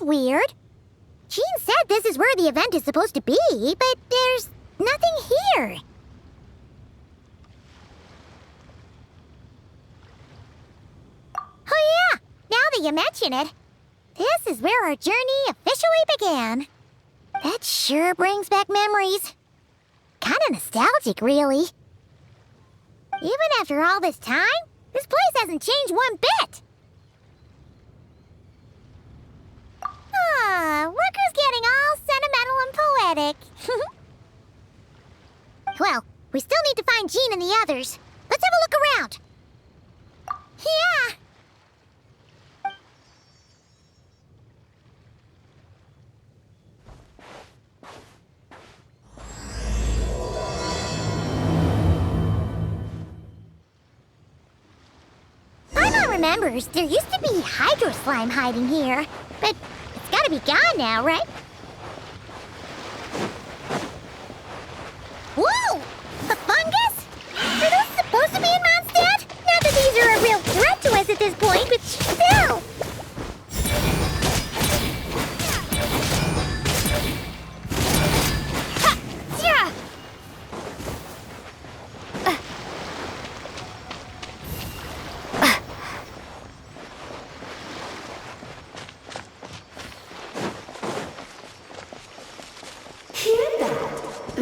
weird. Jean said this is where the event is supposed to be, but there's nothing here. Oh yeah, now that you mention it, this is where our journey officially began. That sure brings back memories. Kinda nostalgic, really. Even after all this time, this place hasn't changed one bit. Rucker's getting all sentimental and poetic. Well, we still need to find Jean and the others. Let's have a look around. Yeah. Paimon remembers there used to be hydro slime hiding here, but it's gotta be gone now, right? Whoa! A fungus? Are those supposed to be in Mondstadt? Not that these are a real threat to us at this point, but still! Ha! Yeah!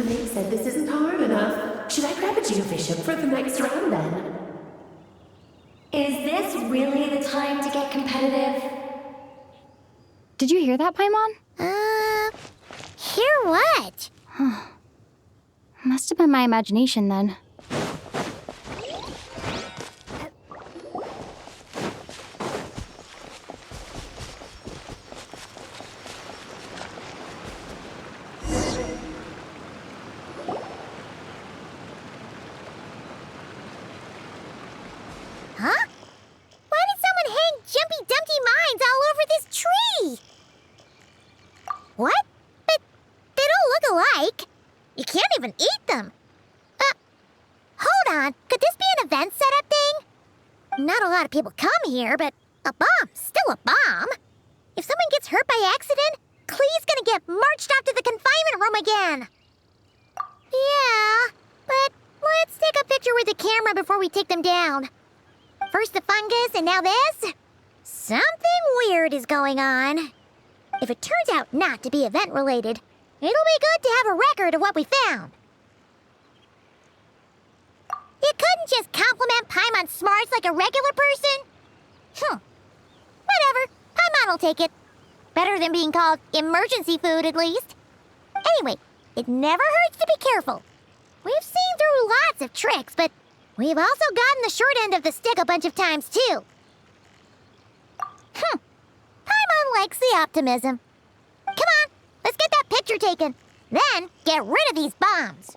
They said this isn't hard enough. Should I grab a geofishing for the next round then? Is this really the time to get competitive? Did you hear that, Paimon? Hear what? Must have been my imagination then. Huh? Why did someone hang Jumpy Dumpty mines all over this tree? What? But they don't look alike. You can't even eat them. Hold on. Could this be an event setup thing? Not a lot of people come here, but a bomb's still a bomb. If someone gets hurt by accident, Clee's gonna get marched off to the confinement room again. Yeah, but let's take a picture with the camera before we take them down. First the fungus, and now this? Something weird is going on. If it turns out not to be event-related, it'll be good to have a record of what we found. You couldn't just compliment Paimon's smarts like a regular person? Whatever. Paimon will take it. Better than being called emergency food, at least. Anyway, it never hurts to be careful. We've seen through lots of tricks, but we've also gotten the short end of the stick a bunch of times, too. Paimon likes the optimism. Come on, let's get that picture taken. Then, get rid of these bombs.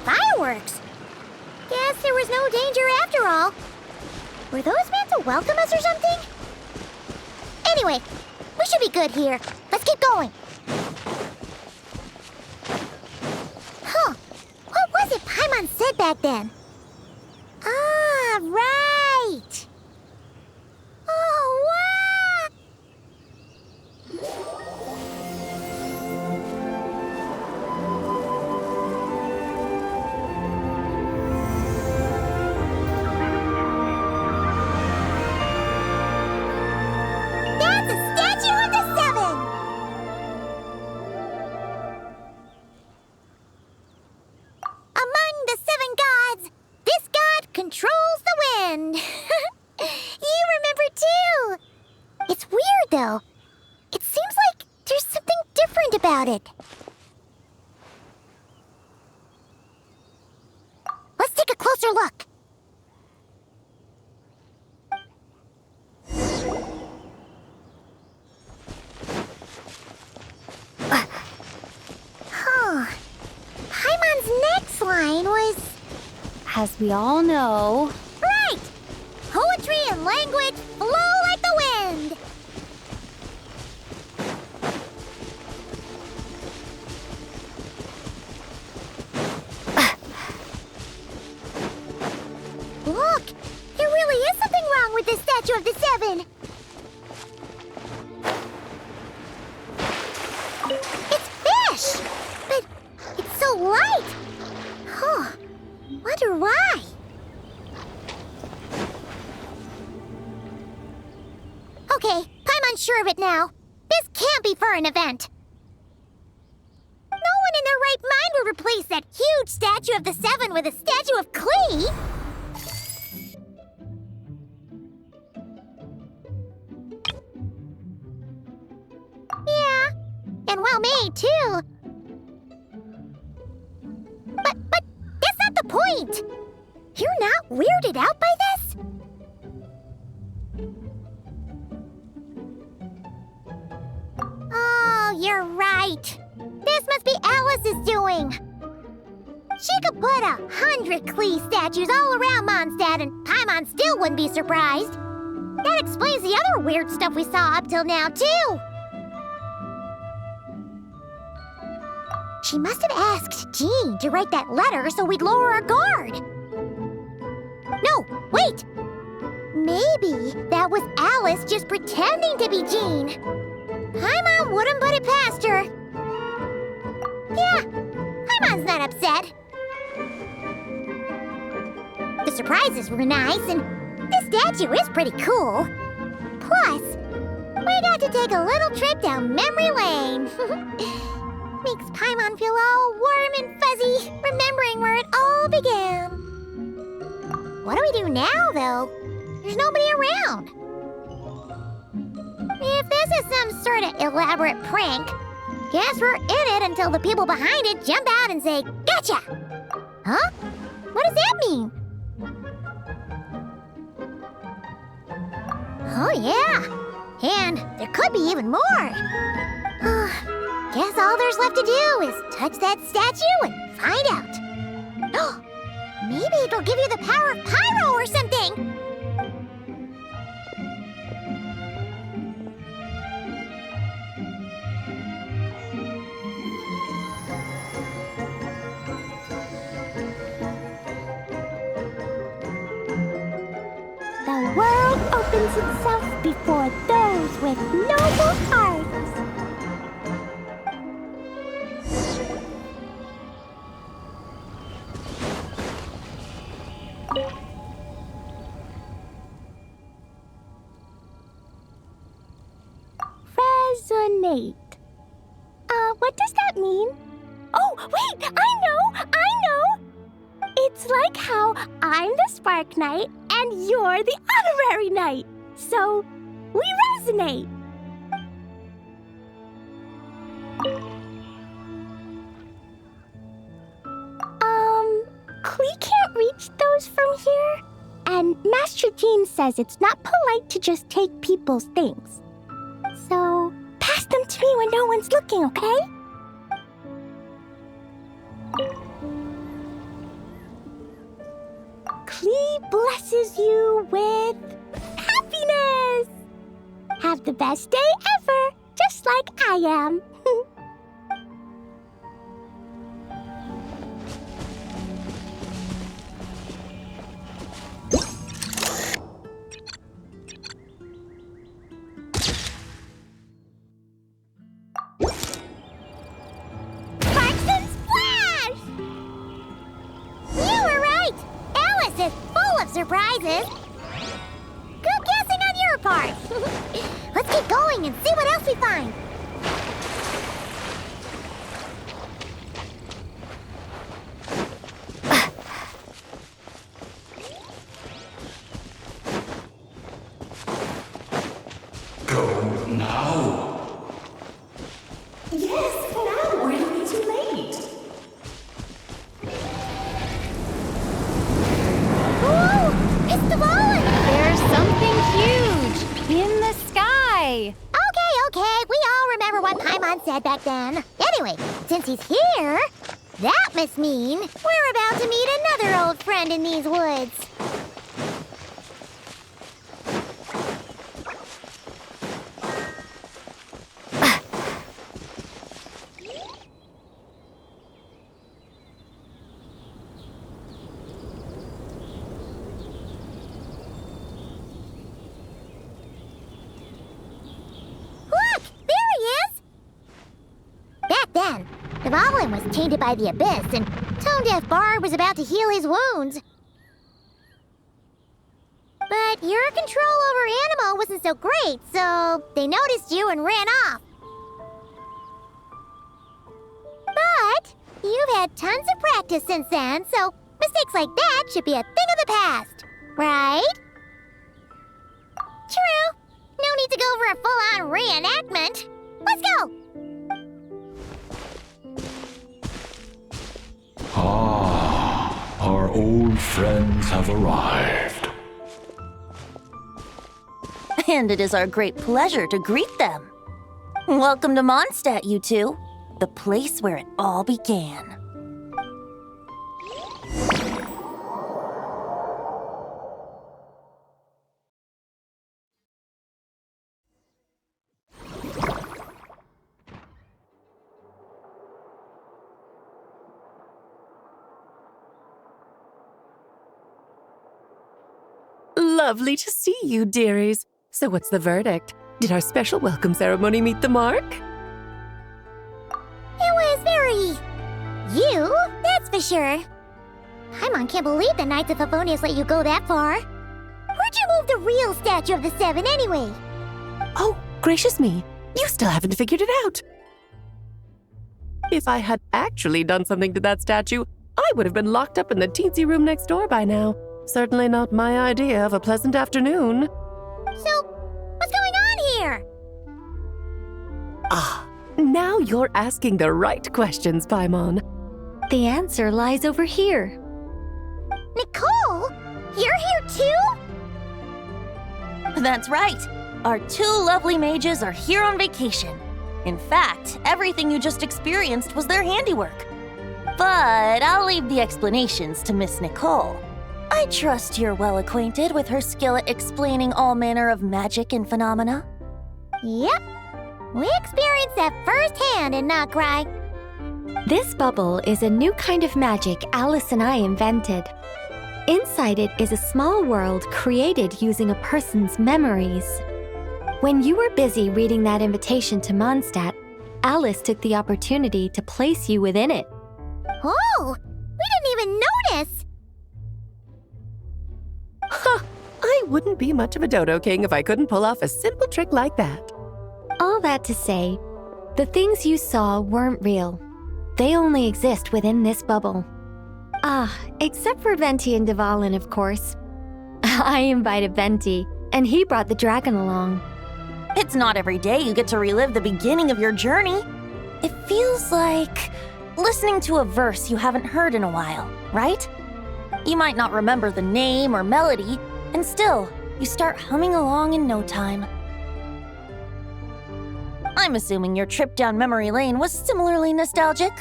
Fireworks! Guess there was no danger after all. Were those meant to welcome us or something? Anyway, we should be good here. Let's keep going. What was it Paimon said back then? Ah, right! Oh, wow! That's a statue of the Seven! Among the seven gods, this god controls the wind. You remember too. It's weird though. It seems like there's something different about it. Let's take a closer look. line was... As we all know. Right! Poetry and language flow like the wind! Look! There really is something wrong with this statue of the Seven! It's fish! But it's so light! Huh. Wonder why? Okay, I'm unsure of it now. This can't be for an event. No one in their right mind would replace that huge statue of the Seven with a statue of Klee! Yeah, and well made, too. But that's not the point! You're not weirded out by this? Oh, you're right. This must be Alice's doing. She could put 100 Klee statues all around Mondstadt and Paimon still wouldn't be surprised. That explains the other weird stuff we saw up till now, too. She must have asked Jean to write that letter so we'd lower our guard. No, wait! Maybe that was Alice just pretending to be Jean. Paimon wouldn't put it past her. Yeah, Paimon's not upset. The surprises were nice, and this statue is pretty cool. Plus, we got to take a little trip down memory lane. Makes Paimon feel all warm and fuzzy, remembering where it all began. What do we do now, though? There's nobody around. If this is some sort of elaborate prank, guess we're in it until the people behind it jump out and say, "Gotcha!" Huh? What does that mean? Oh, yeah. And there could be even more. Guess all there's left to do is touch that statue and find out. Maybe it'll give you the power of pyro or something. The world opens itself before those with noble hearts. Resonate. What does that mean? Oh, wait! I know! It's like how I'm the Spark Knight and you're the Honorary Knight. So, we resonate. Klee can't reach those from here. And Master Jean says it's not polite to just take people's things. So, pass them to me when no one's looking, okay? Klee blesses you with happiness! Have the best day ever, just like I am. Surprises. Good guessing on your part. Let's keep going and see what else we find. Go now. Yes, now or it'll be too late. It's the ballin'! There's something huge in the sky. Okay. We all remember what Paimon said back then. Anyway, since he's here, That must mean we're about to meet another old friend in these woods. Then, the goblin was tainted by the abyss, and Tone-Deaf Bard was about to heal his wounds. But your control over Animo wasn't so great, so they noticed you and ran off. But you've had tons of practice since then, so mistakes like that should be a thing of the past, right? True. No need to go for a full-on reenactment. Let's go! Ah, our old friends have arrived. And it is our great pleasure to greet them. Welcome to Mondstadt, you two, the place where it all began. Lovely to see you, dearies. So what's the verdict? Did our special welcome ceremony meet the mark? It was very... you, that's for sure. Paimon can't believe the Knights of Favonius let you go that far. Where'd you move the real statue of the Seven anyway? Oh, gracious me. You still haven't figured it out. If I had actually done something to that statue, I would have been locked up in the teensy room next door by now. Certainly not my idea of a pleasant afternoon. So, what's going on here? Ah, now you're asking the right questions, Paimon. The answer lies over here. Nicole? You're here too? That's right. Our two lovely mages are here on vacation. In fact, everything you just experienced was their handiwork. But I'll leave the explanations to Miss Nicole. I trust you're well acquainted with her skill at explaining all manner of magic and phenomena. Yep. We experienced that firsthand in Notcry. This bubble is a new kind of magic Alice and I invented. Inside it is a small world created using a person's memories. When you were busy reading that invitation to Mondstadt, Alice took the opportunity to place you within it. Oh, we didn't even notice. Huh, I wouldn't be much of a Dodo King if I couldn't pull off a simple trick like that. All that to say, the things you saw weren't real. They only exist within this bubble. Ah, except for Venti and Dvalin, of course. I invited Venti, and he brought the dragon along. It's not every day you get to relive the beginning of your journey. It feels like listening to a verse you haven't heard in a while, right? You might not remember the name or melody, and still, you start humming along in no time. I'm assuming your trip down memory lane was similarly nostalgic.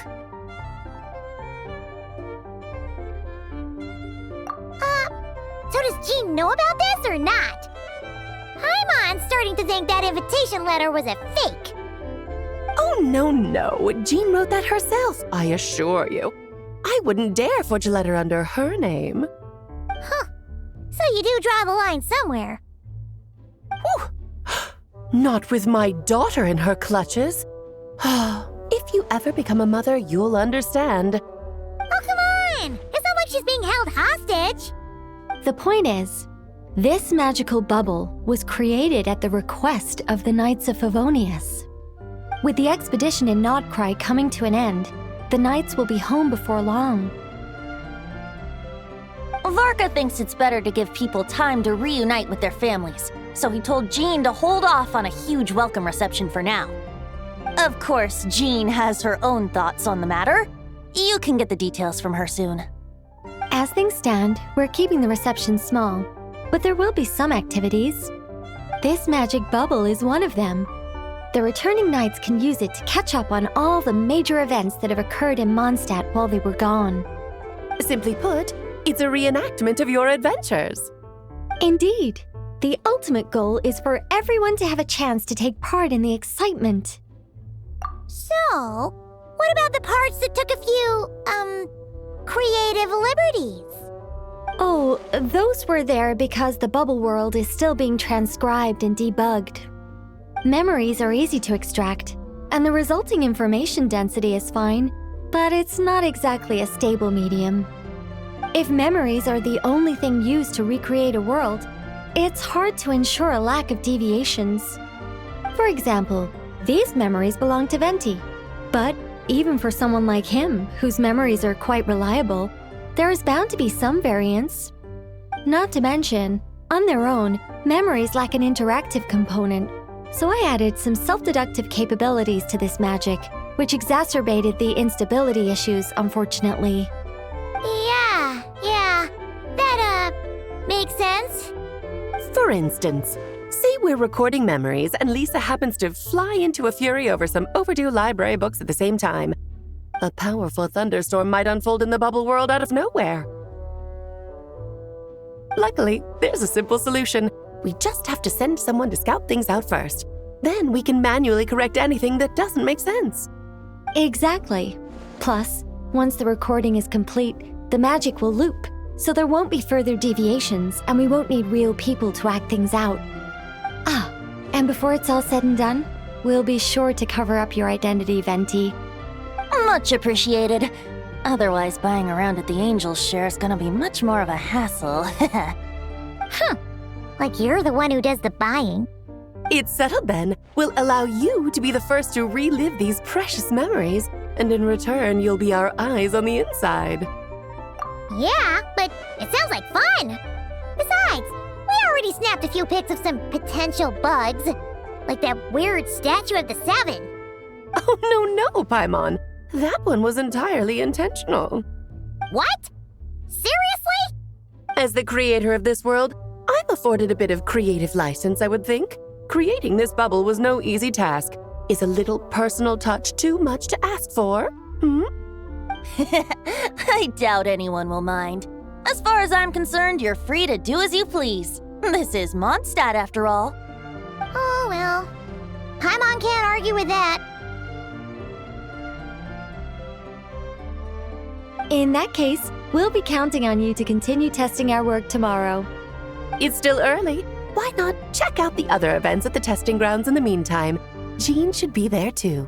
So does Jean know about this or not? Paimon's starting to think that invitation letter was a fake. Oh, no. Jean wrote that herself, I assure you. I wouldn't dare forge a letter under her name. Huh. So you do draw the line somewhere. Whew. Not with my daughter in her clutches. If you ever become a mother, you'll understand. Oh, come on! It's not like she's being held hostage. The point is, this magical bubble was created at the request of the Knights of Favonius. With the expedition in Notcry coming to an end, the Knights will be home before long. Varka thinks it's better to give people time to reunite with their families, so he told Jean to hold off on a huge welcome reception for now. Of course, Jean has her own thoughts on the matter. You can get the details from her soon. As things stand, we're keeping the reception small, but there will be some activities. This magic bubble is one of them. The returning knights can use it to catch up on all the major events that have occurred in Mondstadt while they were gone. Simply put, it's a reenactment of your adventures. Indeed. The ultimate goal is for everyone to have a chance to take part in the excitement. So, what about the parts that took a few, creative liberties? Oh, those were there because the bubble world is still being transcribed and debugged. Memories are easy to extract, and the resulting information density is fine, but it's not exactly a stable medium. If memories are the only thing used to recreate a world, it's hard to ensure a lack of deviations. For example, these memories belong to Venti, but even for someone like him, whose memories are quite reliable, there is bound to be some variance. Not to mention, on their own, memories lack an interactive component, so I added some self-deductive capabilities to this magic, which exacerbated the instability issues, unfortunately. Yeah, that, makes sense. For instance, say we're recording memories and Lisa happens to fly into a fury over some overdue library books at the same time. A powerful thunderstorm might unfold in the bubble world out of nowhere. Luckily, there's a simple solution. We just have to send someone to scout things out first. Then we can manually correct anything that doesn't make sense. Exactly. Plus, once the recording is complete, the magic will loop, so there won't be further deviations, and we won't need real people to act things out. Ah, and before it's all said and done, we'll be sure to cover up your identity, Venti. Much appreciated. Otherwise, buying around at the Angel's share is gonna be much more of a hassle. Like you're the one who does the buying. It's settled then. We'll allow you to be the first to relive these precious memories, and in return, you'll be our eyes on the inside. Yeah, but it sounds like fun! Besides, we already snapped a few pics of some potential bugs. Like that weird statue of the Seven. Oh, no, Paimon. That one was entirely intentional. What? Seriously? As the creator of this world, I'm afforded a bit of creative license, I would think. Creating this bubble was no easy task. Is a little personal touch too much to ask for? I doubt anyone will mind. As far as I'm concerned, you're free to do as you please. This is Mondstadt, after all. Oh, well. Paimon can't argue with that. In that case, we'll be counting on you to continue testing our work tomorrow. It's still early. Why not check out the other events at the testing grounds in the meantime? Jean should be there too.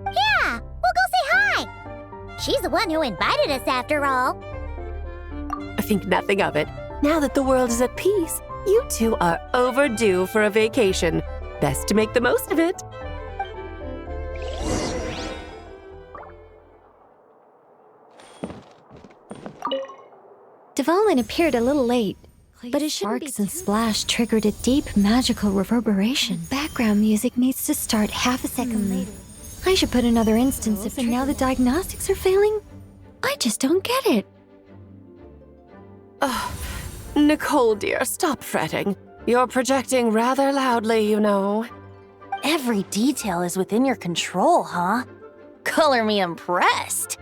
Yeah, we'll go say hi. She's the one who invited us after all. I think nothing of it. Now that the world is at peace, you two are overdue for a vacation. Best to make the most of it. Dvalin appeared a little late, but his sparks and splash triggered a deep magical reverberation. Background music needs to start half a second later. I should put another instance if now the diagnostics are failing. I just don't get it. Oh, Nicole, dear, stop fretting. You're projecting rather loudly, you know. Every detail is within your control, huh? Color me impressed.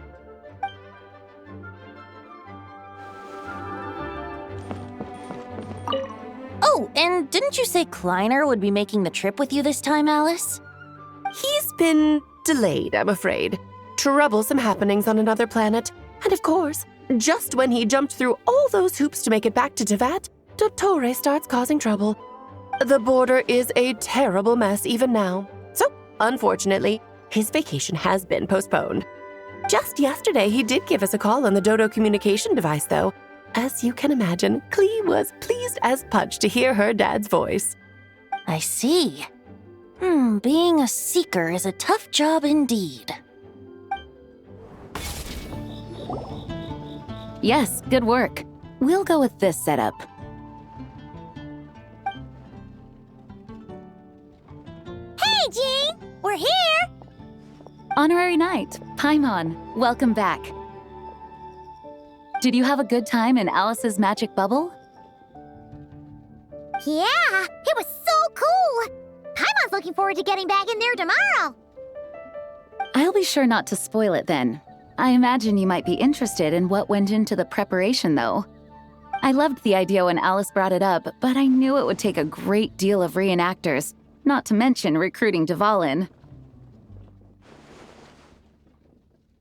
Oh, and didn't you say Kleiner would be making the trip with you this time, Alice? He's been delayed, I'm afraid. Troublesome happenings on another planet. And of course, just when he jumped through all those hoops to make it back to Tevat, Dottore starts causing trouble. The border is a terrible mess even now. So, unfortunately, his vacation has been postponed. Just yesterday, he did give us a call on the Dodo communication device, though. As you can imagine, Klee was pleased as punch to hear her dad's voice. I see. Being a seeker is a tough job indeed. Yes, good work. We'll go with this setup. Hey, Jean! We're here! Honorary Knight, Paimon, welcome back. Did you have a good time in Alice's magic bubble? Yeah, it was so cool! Paimon Grandma's looking forward to getting back in there tomorrow. I'll be sure not to spoil it then. I imagine you might be interested in what went into the preparation, though. I loved the idea when Alice brought it up, but I knew it would take a great deal of reenactors, not to mention recruiting Dvalin.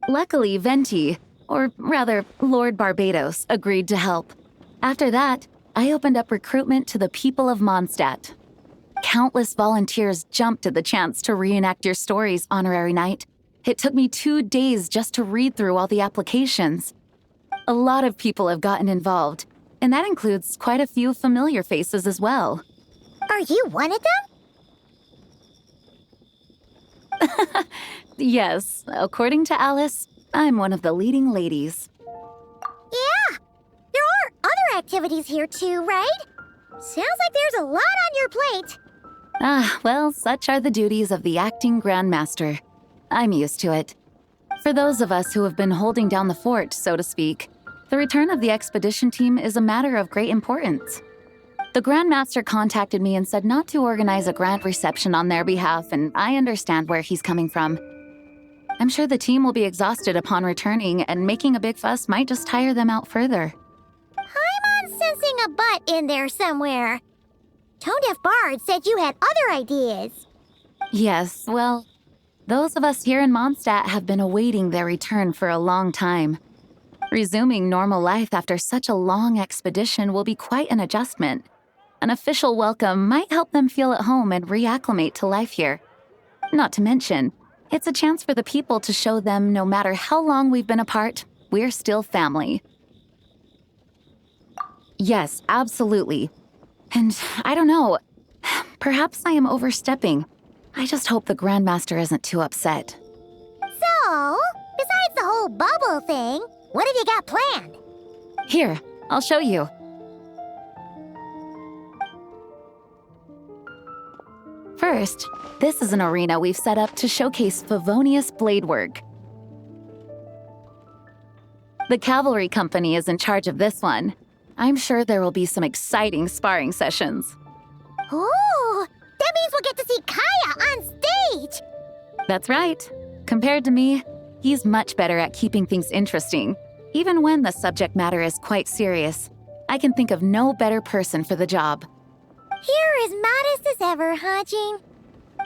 Luckily, Venti, or rather, Lord Barbados, agreed to help. After that, I opened up recruitment to the people of Mondstadt. Countless volunteers jumped at the chance to reenact your stories, Honorary Knight. It took me 2 days just to read through all the applications. A lot of people have gotten involved, and that includes quite a few familiar faces as well. Are you one of them? Yes, according to Alice, I'm one of the leading ladies. Yeah, there are other activities here too, right? Sounds like there's a lot on your plate. Ah, well, such are the duties of the acting Grandmaster. I'm used to it. For those of us who have been holding down the fort, so to speak, the return of the expedition team is a matter of great importance. The Grandmaster contacted me and said not to organize a grand reception on their behalf, and I understand where he's coming from. I'm sure the team will be exhausted upon returning, and making a big fuss might just tire them out further. I'm sensing a butt in there somewhere. Tone-deaf Bard said you had other ideas. Yes, well, those of us here in Mondstadt have been awaiting their return for a long time. Resuming normal life after such a long expedition will be quite an adjustment. An official welcome might help them feel at home and reacclimate to life here. Not to mention, it's a chance for the people to show them no matter how long we've been apart, we're still family. Yes, absolutely. And I don't know, perhaps I am overstepping. I just hope the Grandmaster isn't too upset. So, besides the whole bubble thing, what have you got planned? Here, I'll show you. First, this is an arena we've set up to showcase Favonius blade work. The cavalry company is in charge of this one. I'm sure there will be some exciting sparring sessions. Ooh, that means we'll get to see Kaya on stage! That's right. Compared to me, he's much better at keeping things interesting, even when the subject matter is quite serious. I can think of no better person for the job. You're as modest as ever, huh, Jean?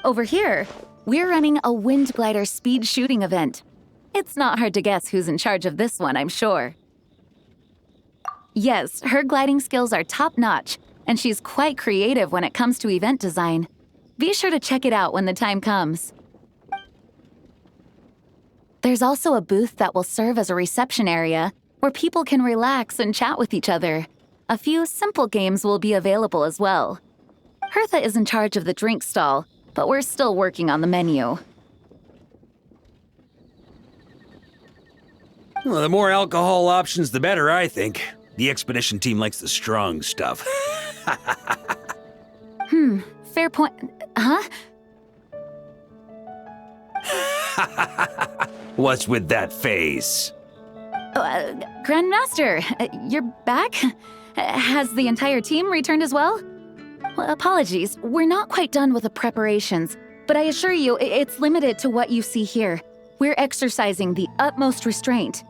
Over here, we're running a wind glider speed shooting event. It's not hard to guess who's in charge of this one, I'm sure. Yes, her gliding skills are top-notch, and she's quite creative when it comes to event design. Be sure to check it out when the time comes. There's also a booth that will serve as a reception area where people can relax and chat with each other. A few simple games will be available as well. Hertha is in charge of the drink stall, but we're still working on the menu. Well, the more alcohol options, the better, I think. The expedition team likes the strong stuff. Fair point. Huh? What's with that face? Grandmaster, you're back? Has the entire team returned as well? Well, apologies, we're not quite done with the preparations, but I assure you, it's limited to what you see here. We're exercising the utmost restraint.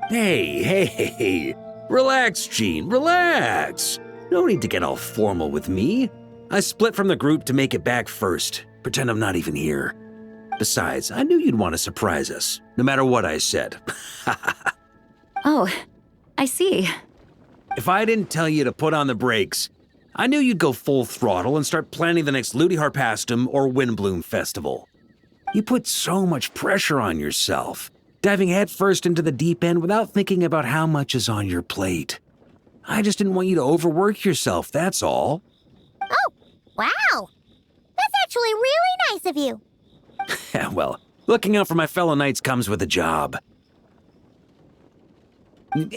Hey. Relax, Jean, relax. No need to get all formal with me. I split from the group to make it back first. Pretend I'm not even here. Besides, I knew you'd want to surprise us, no matter what I said. Oh, I see. If I didn't tell you to put on the brakes, I knew you'd go full throttle and start planning the next Ludi Harpastum or Windbloom Festival. You put so much pressure on yourself, diving headfirst into the deep end without thinking about how much is on your plate. I just didn't want you to overwork yourself, that's all. Oh, wow! That's actually really nice of you. Well, looking out for my fellow knights comes with a job.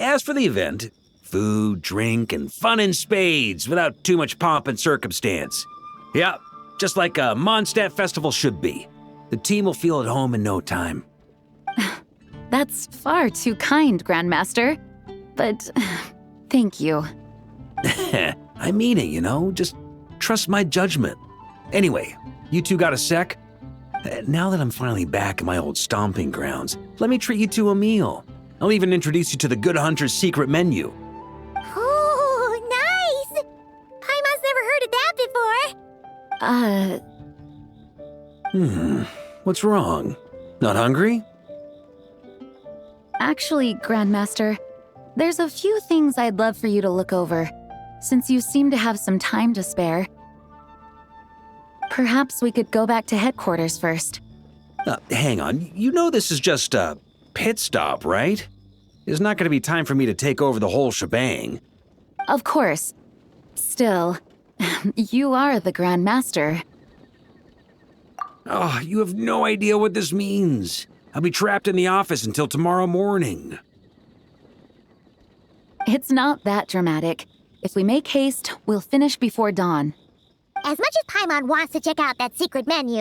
As for the event, food, drink, and fun in spades without too much pomp and circumstance. Yeah, just like a Mondstadt festival should be. The team will feel at home in no time. That's far too kind, Grandmaster. But thank you. I mean it, just trust my judgment. Anyway, You two got a sec? Now that I'm finally back in my old stomping grounds, let me treat you to a meal. I'll even introduce you to the Good Hunter's secret menu. Oh, nice! Paimon's never heard of that before. What's wrong? Not hungry? Actually, Grandmaster, there's a few things I'd love for you to look over, since you seem to have some time to spare. Perhaps we could go back to headquarters first. Hang on, you know this is just a pit stop, right? There's not going to be time for me to take over the whole shebang. Of course. Still, you are the Grandmaster. Oh, you have no idea what this means. I'll be trapped in the office until tomorrow morning. It's not that dramatic. If we make haste, we'll finish before dawn. As much as Paimon wants to check out that secret menu,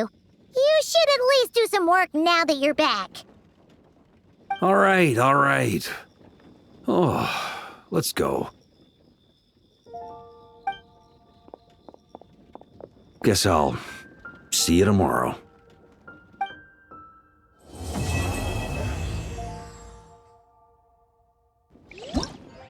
you should at least do some work now that you're back. All right. Oh, let's go. Guess I'll see you tomorrow.